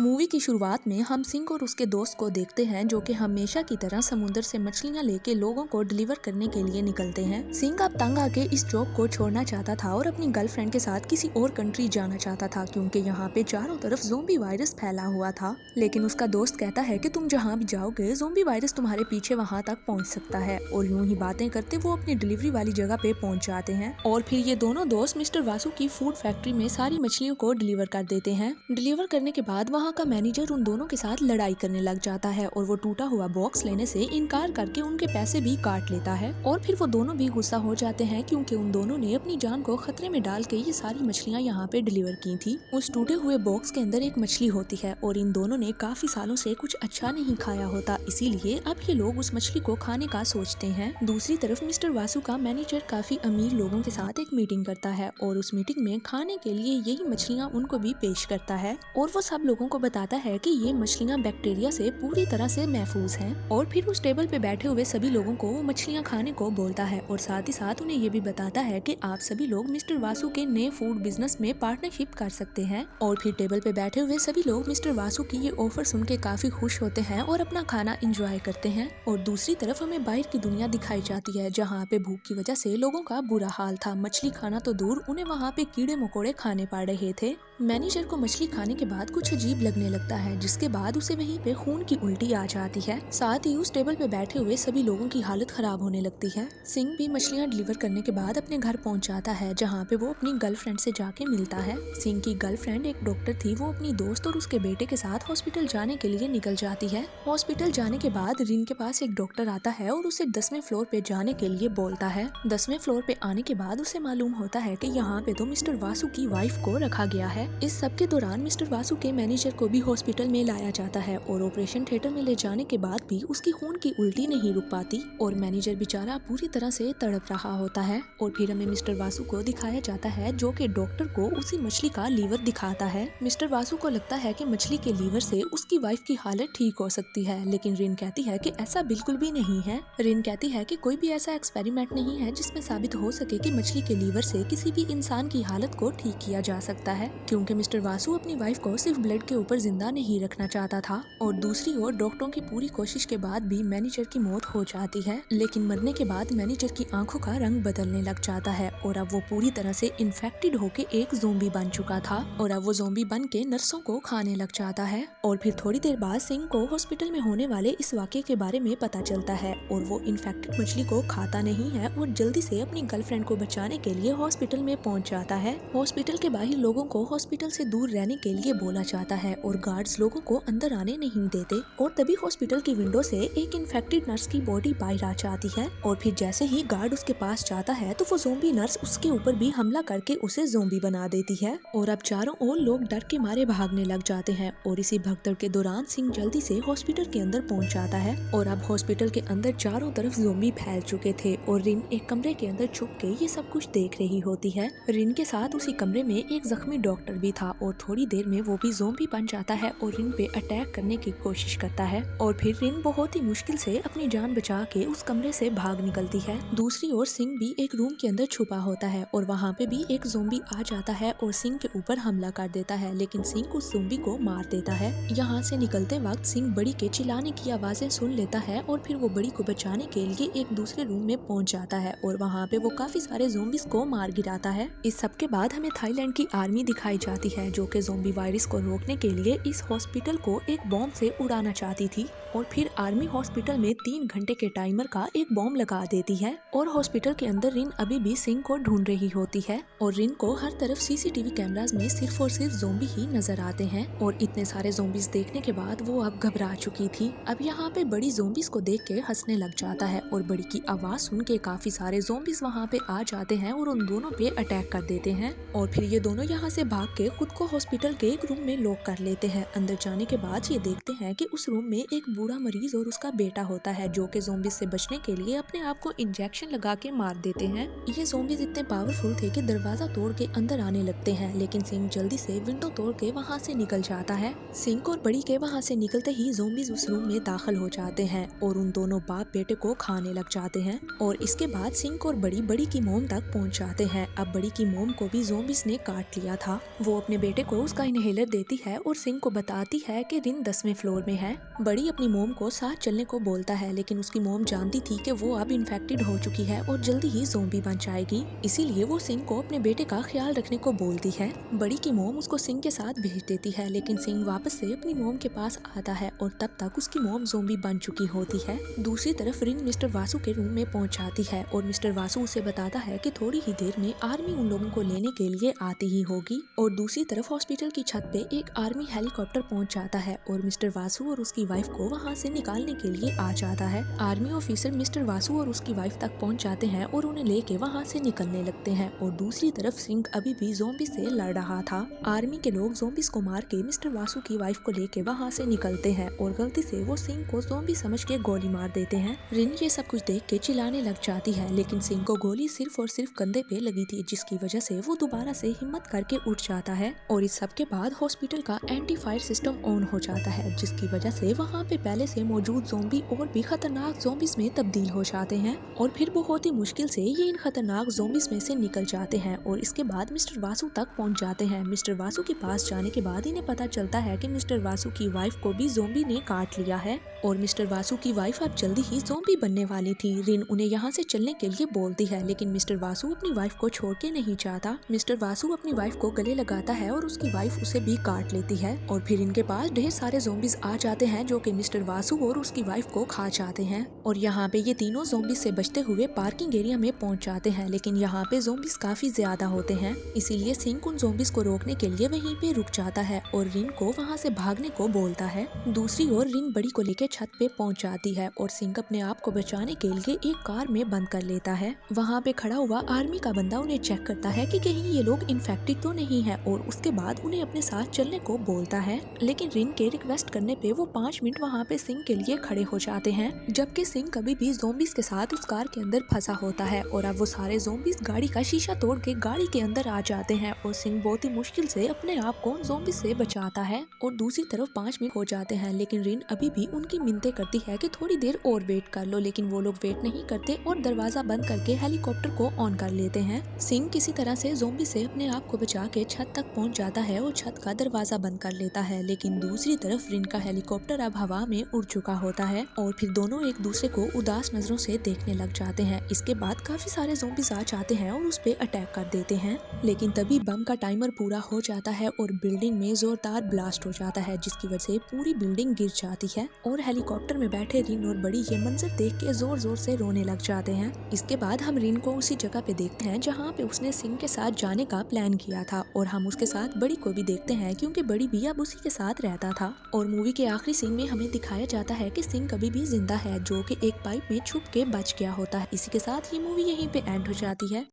Movie की शुरुआत में हम सिंह और उसके दोस्त को देखते हैं जो कि हमेशा की तरह समुद्र से मछलियां लेके लोगों को डिलीवर करने के लिए निकलते हैं। सिंह अब तंग आके इस जॉब को छोड़ना चाहता था और अपनी गर्लफ्रेंड के साथ किसी और कंट्री जाना चाहता था क्योंकि यहाँ पे चारों तरफ ज़ोंबी वायरस फैला हुआ था। लेकिन उसका दोस्त कहता है कि तुम जहाँ भी जाओगे ज़ोंबी वायरस तुम्हारे पीछे वहाँ तक पहुँच सकता है। और यूं ही बातें करते वो अपनी डिलीवरी वाली जगह पे पहुँच जाते हैं और फिर ये दोनों दोस्त मिस्टर वासु की फूड फैक्ट्री में सारी मछलियों को डिलीवर कर देते हैं। डिलीवर करने के बाद वहाँ का मैनेजर उन दोनों के साथ लड़ाई करने लग जाता है और वो टूटा हुआ बॉक्स लेने से इनकार करके उनके पैसे भी काट लेता है। और फिर वो दोनों भी गुस्सा हो जाते हैं क्योंकि उन दोनों ने अपनी जान को खतरे में डाल के ये सारी मछलियाँ यहाँ पे डिलीवर की थी। उस टूटे हुए बॉक्स के अंदर एक मछली होती है और इन दोनों ने काफी सालों से कुछ अच्छा नहीं खाया होता, इसीलिए अब ये लोग उस मछली को खाने का सोचते हैं। दूसरी तरफ मिस्टर वासु का मैनेजर काफी अमीर लोगों के साथ एक मीटिंग करता है और उस मीटिंग में खाने के लिए यही मछलियाँ उनको भी पेश करता है और वो सब लोगों को बताता है कि ये मछलियाँ बैक्टीरिया से पूरी तरह से महफूज हैं। और फिर उस टेबल पे बैठे हुए सभी लोगों को वो मछलियाँ खाने को बोलता है और साथ ही साथ उन्हें ये भी बताता है कि आप सभी लोग मिस्टर वासु के नए फूड बिजनेस में पार्टनरशिप कर सकते हैं। और फिर टेबल पे बैठे हुए सभी लोग मिस्टर वासु की ये ऑफर सुन के काफी खुश होते हैं और अपना खाना एंजॉय करते हैं। और दूसरी तरफ हमें बाहर की दुनिया दिखाई जाती है जहाँ पे भूख की वजह से लोगों का बुरा हाल था। मछली खाना तो दूर, उन्हें वहाँ पे कीड़े मकोड़े खाने पड़ रहे थे। मैनेजर को मछली खाने के बाद कुछ अजीब लगने लगता है जिसके बाद उसे वहीं पे खून की उल्टी आ जाती है। साथ ही उस टेबल पे बैठे हुए सभी लोगों की हालत खराब होने लगती है। सिंह भी मछलियाँ डिलीवर करने के बाद अपने घर पहुंच जाता है जहाँ पे वो अपनी गर्लफ्रेंड से जाके मिलता है। सिंह की गर्लफ्रेंड एक डॉक्टर थी, वो अपनी दोस्त और उसके बेटे के साथ हॉस्पिटल जाने के लिए निकल जाती है। हॉस्पिटल जाने के बाद रिन के पास एक डॉक्टर आता है और उसे 10वें फ्लोर पे जाने के लिए बोलता है। 10वें फ्लोर पे आने के बाद उसे मालूम होता है कि यहाँ पे तो मिस्टर वासु की वाइफ को रखा गया है। इस सब के दौरान मिस्टर वासु के मैनेजर को भी हॉस्पिटल में लाया जाता है और ऑपरेशन थिएटर में ले जाने के बाद भी उसकी खून की उल्टी नहीं रुक पाती और मैनेजर बेचारा पूरी तरह से तड़प रहा होता है। और फिर हमें मिस्टर वासु को दिखाया जाता है जो कि डॉक्टर को उसी मछली का लीवर दिखाता है। मिस्टर वासु को लगता है कि मछली के लीवर से उसकी वाइफ की हालत ठीक हो सकती है, लेकिन रिन कहती है कि ऐसा बिल्कुल भी नहीं है। रिन कहती है कि कोई भी ऐसा एक्सपेरिमेंट नहीं है जिसमें साबित हो सके कि मछली के लीवर से किसी भी इंसान की हालत को ठीक किया जा सकता है, क्योंकि मिस्टर वासु अपनी वाइफ को सिर्फ ब्लड के ऊपर जिंदा नहीं रखना चाहता था। और दूसरी ओर डॉक्टरों की पूरी कोशिश के बाद भी मैनेजर की मौत हो जाती है, लेकिन मरने के बाद मैनेजर की आंखों का रंग बदलने लग जाता है और अब वो पूरी तरह से इन्फेक्टेड होके एक ज़ोंबी बन चुका था और अब वो ज़ोंबी बन के नर्सों को खाने लग जाता है। और फिर थोड़ी देर बाद सिंह को हॉस्पिटल में होने वाले इस वाक़ये के बारे में पता चलता है और वो इन्फेक्टेड मछली को खाता नहीं है और जल्दी से अपनी गर्लफ्रेंड को बचाने के लिए हॉस्पिटल में पहुंच जाता है। हॉस्पिटल के बाहर लोगों को हॉस्पिटल से दूर रहने के लिए बोला जाता है और गार्ड्स लोगों को अंदर आने नहीं देते। और तभी हॉस्पिटल की विंडो से एक इन्फेक्टेड नर्स की बॉडी बाहर आ जाती है और फिर जैसे ही गार्ड उसके पास जाता है तो वो ज़ोंबी नर्स उसके ऊपर भी हमला करके उसे ज़ोंबी बना देती है और अब चारों ओर लोग डर के मारे भागने लग जाते हैं। और इसी भगदड़ के दौरान सिंह जल्दी से हॉस्पिटल के अंदर पहुंच जाता है और अब हॉस्पिटल के अंदर चारों तरफ ज़ोंबी फैल चुके थे और रिन एक कमरे के अंदर छुप के ये सब कुछ देख रही होती है। रिन के साथ उसी कमरे में एक जख्मी डॉक्टर भी था और थोड़ी देर में वो भी ज़ोंबी बन जाता है और रिन पे अटैक करने की कोशिश करता है और फिर रिन बहुत ही मुश्किल से अपनी जान बचा के उस कमरे से भाग निकलती है। दूसरी ओर सिंह भी एक रूम के अंदर छुपा होता है और वहाँ पे भी एक ज़ोंबी आ जाता है और सिंह के ऊपर हमला कर देता है, लेकिन सिंह उस ज़ोंबी को मार देता है। यहाँ से निकलते वक्त सिंह बड़ी के चिल्लाने की आवाजें सुन लेता है और फिर वो बड़ी को बचाने के लिए एक दूसरे रूम में पहुँच जाता है और वहाँ पे वो काफी सारे ज़ोंबीज को मार गिराता है। इस सब के बाद हमें थाईलैंड की आर्मी दिखाई जाती है जो कि ज़ोंबी वायरस को रोकने के लिए इस हॉस्पिटल को एक बॉम्ब से उड़ाना चाहती थी और फिर आर्मी हॉस्पिटल में 3 घंटे के टाइमर का एक बॉम्ब लगा देती है और हॉस्पिटल के अंदर रिन अभी भी सिंह को ढूंढ रही होती है और रिन को हर तरफ सीसीटीवी कैमरास में सिर्फ और सिर्फ ज़ोंबी ही नजर आते हैं। और इतने सारे ज़ोंबीज देखने के बाद वो अब घबरा चुकी थी। अब यहाँ पे बड़ी ज़ोंबीज को देख के हंसने लग जाता है और बड़ी की आवाज सुन के काफी सारे ज़ोंबीज वहाँ पे आ जाते हैं और उन दोनों पे अटैक कर देते हैं और फिर ये दोनों यहाँ से भाग के खुद को हॉस्पिटल के एक रूम में लॉक कर लेते हैं। अंदर जाने के बाद ये देखते हैं कि उस रूम में एक बूढ़ा मरीज और उसका बेटा होता है जो कि ज़ोंबीज से बचने के लिए अपने आप को इंजेक्शन लगा के मार देते हैं। ये ज़ोंबीज इतने पावरफुल थे कि दरवाजा तोड़ के अंदर आने लगते हैं, लेकिन सिंह जल्दी से विंडो तोड़ के वहाँ से निकल जाता है। सिंह और बड़ी के वहाँ से निकलते ही ज़ोंबीज उस रूम में दाखिल हो जाते हैं और उन दोनों बाप बेटे को खाने लग जाते हैं। और इसके बाद सिंह और बड़ी की मोम तक पहुँच जाते हैं। अब बड़ी की मोम को भी ज़ोंबीज ने काट लिया था वो अपने बेटे को उसका इनहेलर देती है और सिंह को बताती है कि रिन 10वें फ्लोर में है। बड़ी अपनी मोम को साथ चलने को बोलता है, लेकिन उसकी मोम जानती थी कि वो अब इन्फेक्टेड हो चुकी है और जल्दी ही ज़ोंबी बन जाएगी। इसीलिए वो सिंह को अपने बेटे का ख्याल रखने को बोलती है। बड़ी की मोम उसको सिंह के साथ भेज देती है, लेकिन सिंह वापस से अपनी मोम के पास आता है और तब तक उसकी मोम ज़ोंबी बन चुकी होती है। दूसरी तरफ रिन मिस्टर वासु के रूम में पहुंच जाती है और मिस्टर वासु उसे बताता है कि थोड़ी ही देर में आर्मी उन लोगों को लेने के लिए आती ही होगी। और दूसरी तरफ हॉस्पिटल की छत पे एक आर्मी हेलीकॉप्टर पहुंच जाता है और मिस्टर वासु और उसकी वाइफ को वहां से निकालने के लिए आ जाता है। आर्मी ऑफिसर मिस्टर वासु और उसकी वाइफ तक पहुंच जाते हैं और उन्हें लेके वहां से निकलने लगते हैं। और दूसरी तरफ सिंह अभी भी ज़ोंबी से लड़ रहा था। आर्मी के लोग ज़ोंबीज को मार के मिस्टर वासु की वाइफ को लेके वहां से निकलते हैं और गलती से वो सिंह को ज़ोंबी समझ के गोली मार देते हैं। रिन ये सब कुछ देख के चिल्लाने लग जाती है, लेकिन सिंह को गोली सिर्फ और सिर्फ कंधे पे लगी थी, जिसकी वजह से वो दोबारा से हिम्मत करके उठ जाता है। और इस सब के बाद हॉस्पिटल का एंटी फायर सिस्टम ऑन हो जाता है, जिसकी वजह से वहाँ पे पहले से मौजूद ज़ोंबी और भी खतरनाक ज़ोंबीज में तब्दील हो जाते हैं। और फिर बहुत ही मुश्किल से ये इन खतरनाक ज़ोंबीज में से निकल जाते हैं और इसके बाद मिस्टर वासु तक पहुँच जाते हैं। मिस्टर वासु के पास जाने के बाद इन्हें पता चलता है कि मिस्टर वासु की वाइफ को भी ज़ोंबी ने काट लिया है और मिस्टर वासु की वाइफ अब जल्दी ही ज़ोंबी बनने वाली थी। रिन उन्हें यहाँ से चलने के लिए बोलती है, लेकिन मिस्टर वासु अपनी वाइफ को छोड़ के नहीं चाहता। मिस्टर वासु अपनी वाइफ को गले लगाता है और उसकी वाइफ उसे भी काट लेती है। और फिर इनके पास ढेर सारे ज़ोंबीज आ जाते हैं जो कि मिस्टर वासु और उसकी वाइफ को खा जाते हैं। और यहाँ पे ये तीनों ज़ोंबीज से बचते हुए पार्किंग एरिया में पहुँच जाते हैं, लेकिन यहाँ पे ज़ोंबीज काफी ज्यादा होते हैं। इसीलिए सिंह उन ज़ोंबीज को रोकने के लिए वहीं पे रुक जाता है और रिन को वहाँ से भागने को बोलता है। दूसरी ओर रिन बड़ी को लेकर छत पे पहुँच जाती है और सिंह अपने आप को बचाने के लिए एक कार में बंद कर लेता है। वहाँ पे खड़ा हुआ आर्मी का बंदा उन्हें चेक करता है कि कहीं ये लोग इन्फेक्टेड तो नहीं है और उसके बाद उन्हें अपने साथ चलने को बोलता है। लेकिन रिन के रिक्वेस्ट करने पे वो 5 मिनट वहाँ पे सिंह के लिए खड़े हो जाते हैं, जबकि सिंह कभी भी ज़ोंबीज के साथ उस कार के अंदर फंसा होता है। और अब वो सारे ज़ोंबीज गाड़ी का शीशा तोड़ के गाड़ी के अंदर आ जाते हैं और सिंह बहुत ही मुश्किल से अपने आप को ज़ोंबीज से बचाता है। और दूसरी तरफ 5 मिनट हो जाते हैं, लेकिन रिन अभी भी उनकी मिन्नतें करती है कि थोड़ी देर और वेट कर लो, लेकिन वो लोग वेट नहीं करते और दरवाजा बंद करके हेलीकॉप्टर को ऑन कर लेते हैं। सिंह किसी तरह से ज़ोंबी से अपने आप को बचा के छत तक पहुंच जाता है और छत का दरवाजा बंद कर लेता है, लेकिन दूसरी तरफ रिन का हेलीकॉप्टर अब हवा में उड़ चुका होता है और फिर दोनों एक दूसरे को उदास नजरों से देखने लग जाते हैं। इसके बाद काफी सारे ज़ोंबीज आ जाते हैं और उस पे अटैक कर देते हैं, लेकिन तभी बम का टाइमर पूरा हो जाता है और बिल्डिंग में जोरदार ब्लास्ट हो जाता है, जिसकी वजह से पूरी बिल्डिंग गिर जाती है। और हेलीकॉप्टर में बैठे रिन और बड़ी ये मंजर देख के जोर जोर से रोने लग जाते हैं। इसके बाद हम रिन को उसी जगह पे देखते हैं जहाँ पे उसने सिंह के साथ जाने का प्लान किया था और हम उसके साथ बड़ी को भी देखते हैं, क्योंकि बड़ी भी अब उसी के साथ रहता था। और मूवी के आखिरी सीन में हमें दिखाया जाता है कि सिंह कभी भी जिंदा है, जो कि एक पाइप में छुप के बच गया होता है। इसी के साथ ये मूवी यहीं पे एंड हो जाती है।